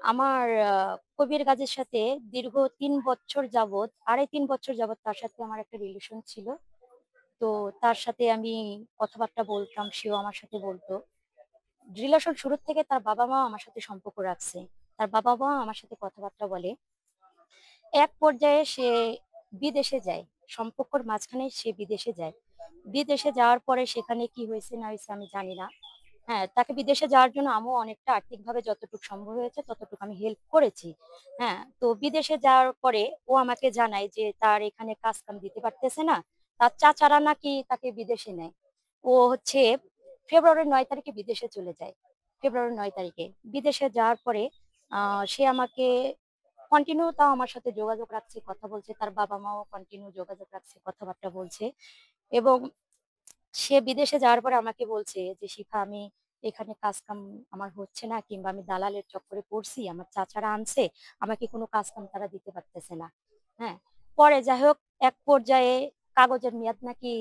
আমার কবির কাজের সাথে দীর্ঘ ৩ বছর যাবৎ ৩.৫ বছর যাবৎ তার সাথে আমার একটা রিলেশন ছিল। তো তার সাথে আমি কথাবার্তা বলতাম, সেও আমার সাথে বলত। রিলেশন শুরুর থেকে তার বাবা-মা আমার সাথে সম্পর্ক রাখছে। তার বাবা-মা আমার সাথে কথাবার্তা বলে। এক পর্যায়ে সে বিদেশে যায়। সম্পর্কর মাঝখানে সে বিদেশে যায়। বিদেশে যাওয়ার পরে সেখানে কি হয়েছে না হয়েছে আমি জানি না। হ্যাঁ, তাকে বিদেশে যাওয়ার জন্য আমিও অনেকটা আর্থিকভাবে যতটুকু সম্ভব হয়েছে ততটুকু আমি হেল্প করেছি। হ্যাঁ, তো বিদেশে যাওয়ার পরে ও আমাকে জানায় যে তার এখানে কাজ-কাম দিতে পারতেছে না। তার চাচারা নাকি তাকে বিদেশে নেয়। ও হচ্ছে ফেব্রুয়ারির ৯ তারিখে বিদেশে চলে যায়। ফেব্রুয়ারির ৯ তারিখে। বিদেশে যাওয়ার পরে সে আমাকে কন্টিনিউ তাও আমার সাথে যোগাযোগ রাখছে, কথা বলছে। তার বাবা-মাও কন্টিনিউ যোগাযোগ রাখছে, কথাবার্তা বলছে এবং সে বিদেশে যাওয়ার পরে আমাকে বলছে যে, "শিখা আমি এখানে কাজ-কাম আমার হচ্ছে না কিংবা আমি দালালের চক্করে পড়ছি। আমার চাচারা আনছে। আমাকে কোনো কাজ-কাম তারা দিতে পারতেছে না।" হ্যাঁ? পরে যাই হোক এক পর্যায়ে কাগজের মেয়াদ নাকি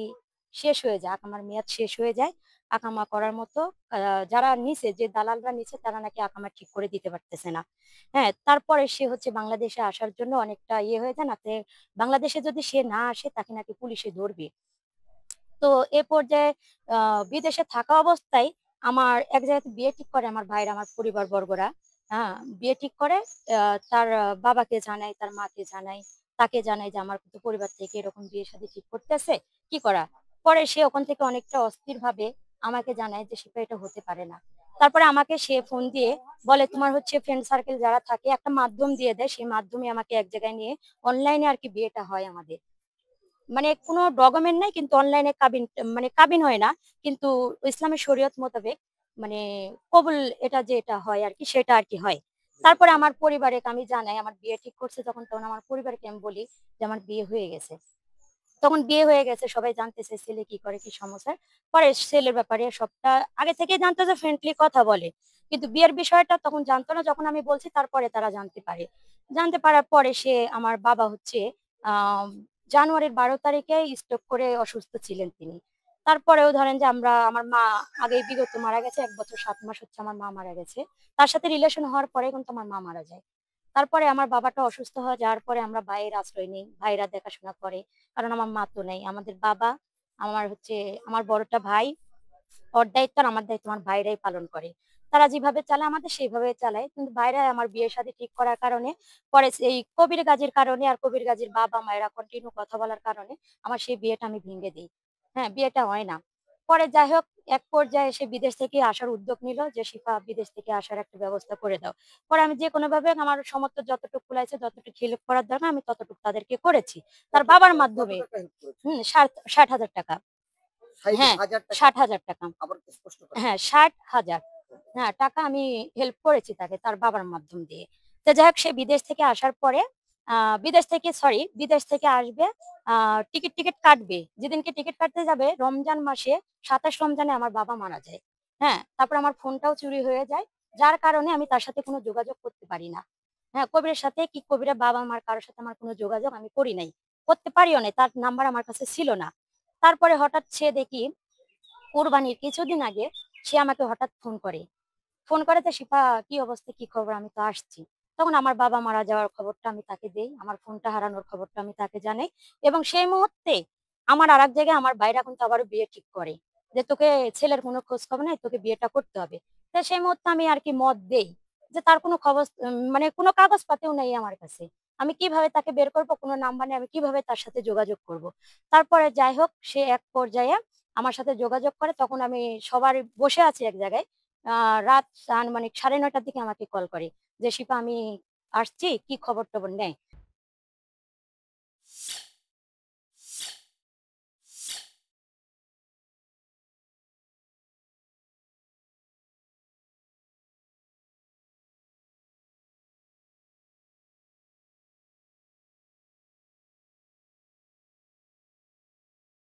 শেষ হয়ে যায়। আকামার মেয়াদ শেষ হয়ে যায়। আকামা করার মতো আ যারা নিছে, যে দালালরা নিছে তারা নাকি আকামা ঠিক করে দিতে পারতেছে না। হ্যাঁ? তারপরে সে হচ্ছে বাংলাদেশে আসার জন্য অনেকটা ইয়ে হয়ে যায় না? বাংলাদেশে যদি সে না আসে তাকে নাকি পুলিশে ধরবে। তো এ পর্যায়ে আ বিদেশে থাকা অবস্থায় আমার এক জায়গাতে বিয়ে ঠিক করে আমার ভাইরা, আমার পরিবারবর্গরা। হ্যাঁ? বিয়ে ঠিক করে আ তার বাবাকে জানাই, তার মাকে জানাই, তাকে জানাই যে আমার কিন্তু পরিবার থেকে এরকম বিয়ে-শাদী ঠিক করতেছে। কি করা? পরে সে ওখান থেকে অনেকটা অস্থিরভাবে আমাকে জানায় যে, "শিপা এটা হতে পারে না।" তারপরে আমাকে সে ফোন দিয়ে বলে, "তোমার হচ্ছে ফ্রেন্ড সার্কেল যারা থাকে" একটা মাধ্যম দিয়ে দেয়। সেই মাধ্যমে আমাকে এক জায়গায় নিয়ে অনলাইনে আরকি বিয়েটা হয় আমাদের। মানে কোনো ডকুমেন্ট নাই কিন্তু অনলাইনে মানে কাবিন হয় না। কিন্তু ইসলামের শরীয়ত মোতাবেক মানে কবুল এটা যেটা হয় আরকি সেটা আরকি হয়। তারপরে আমার পরিবারেকে আমি জানাই আমার বিয়ে ঠিক করছে যখন তখন আমার পরিবারকে আমি বলি যে আমার বিয়ে হয়ে গেছে। তখন বিয়ে হয়ে গেছে সবাই জানতেছে ছেলে কি করে, কি সমস্যা। পরে ছেলের ব্যাপারে সবটা আগে থেকেই জানতো যে ফ্রেন্ডলি কথা বলে। কিন্তু বিয়ের বিষয়টা তখন জানতো না যখন আমি বলছি তারপরে তারা জানতে পারে। জানতে পারার পরে সে আমার বাবা হচ্ছে আম জানুয়ারির ১২ তারিখে স্ট্রোক করে অসুস্থ ছিলেন তিনি। তারপরেও ধরেন যে আমার মা আগেই বিগত মারা গেছে ১ বছর ৭ মাস হচ্ছে আমার মা মারা গেছে। তার সাথে রিলেশন হওয়ার পরে কিন্তু আমার মা মারা যায়। তারপরে আমার বাবাটা অসুস্থ হয়ে যাওয়ার পরে আমরা ভাইয়ের আশ্রয় নেই। ভাইরা দেখাশোনা করে। কারণ আমার মা তো নেই। আমাদের বাবা, আমার হচ্ছে আমার বড়টা ভাই, ওর দায়িত্ব আর আমার দায়িত্ব আমার ভাইরাই পালন করে। তারা যেভাবে চালায় আমাদের সেইভাবে চালায়। কিন্তু ভাইরা আমার বিয়ে-শাদী ঠিক করার কারণে পরে এই কবির গাজীর কারণে আর কবির গাজীর বাবা-মা এরা কন্টিনিউ কথা বলার কারণে আমার সেই বিয়েটা আমি ভেঙে দেই। হ্যাঁ, বিয়েটা হয় না। পরে যাই হোক এক পর্যায়ে সে বিদেশ থেকে আসার উদ্যোগ নিল যে, "শিফা বিদেশ থেকে আসার একটা ব্যবস্থা করে দাও।" পরে আমি যেকোনোভাবে আমার সমর্থ যতটুকু কুলাইছে যতটুকু হেল্প করার দরকার আমি ততটুকু তাদেরকে করেছি। তার বাবার কত মাধ্যমে। টাকা হেল্প করেছেন? হুম, ৳৬০,০০০ হ্যাঁ, ৳৬০,০০০ ৳৬০,০০০ আবার স্পষ্ট করে হ্যাঁ, বলুন। ৬০,০০০ হ্যাঁ, টাকা আমি হেল্প করেছি তাকে তার বাবার মাধ্যম দিয়ে। তো যাই হোক সে বিদেশ থেকে আসার পরে আ বিদেশ থেকে আসবে। আ টিকিট কাটবে। যেদিনকে টিকিট কাটতে যাবে রমজান মাসে ২৭ রমজানে আমার বাবা মারা যায়। হ্যাঁ? তারপরে আমার ফোনটাও চুরি হয়ে যায়। যার কারণে আমি তার সাথে কোনো যোগাযোগ করতে পারি না। হ্যাঁ, কবিরের সাথে কি কবিরের বাবা-মার কারো সাথে আমার কোনো যোগাযোগ আমি করি নাই। করতে পারিও নাই। তার নাম্বার আমার কাছে ছিল না। তারপরে হঠাৎ সে দেখি কুরবানির কিছুদিন আগে সে আমাকে হঠাৎ ফোন করে। ফোন করে যে, "শিফা কি অবস্থা? কি খবর? আমি তো আসছি।" তখন আমার বাবা মারা যাওয়ার খবরটা আমি তাকে দেই। আমার ফোনটা হারানোর খবরটা আমি তাকে জানাই। এবং সেই মুহূর্তে আমার আরেক জায়গায় আমার ভাইরা কিন্তু আবারও বিয়ে ঠিক করে। যে, "তোকে ছেলের কোনো খোঁজ খবর নাই। তোকে বিয়েটা করতে হবে।" তো সেই মুহূর্তে আমি আরকি মত দেই। যে, তার কোনো মানে কোনো কাগজপাতিও নাই আমার কাছে। আমি কিভাবে তাকে বের করব? কোনো নাম্বার নেই। আমি কিভাবে তার সাথে যোগাযোগ করব? তারপরে যাই হোক সে এক পর্যায়ে আমার সাথে যোগাযোগ করে। তখন আমি সবার বসে আছি এক জায়গায়। আ রাত আনুমানিক ৯:৩০ টার দিকে আমাকে কল করে যে, "শিপা আমি আসছি, কি খবর-টবর নেয়?"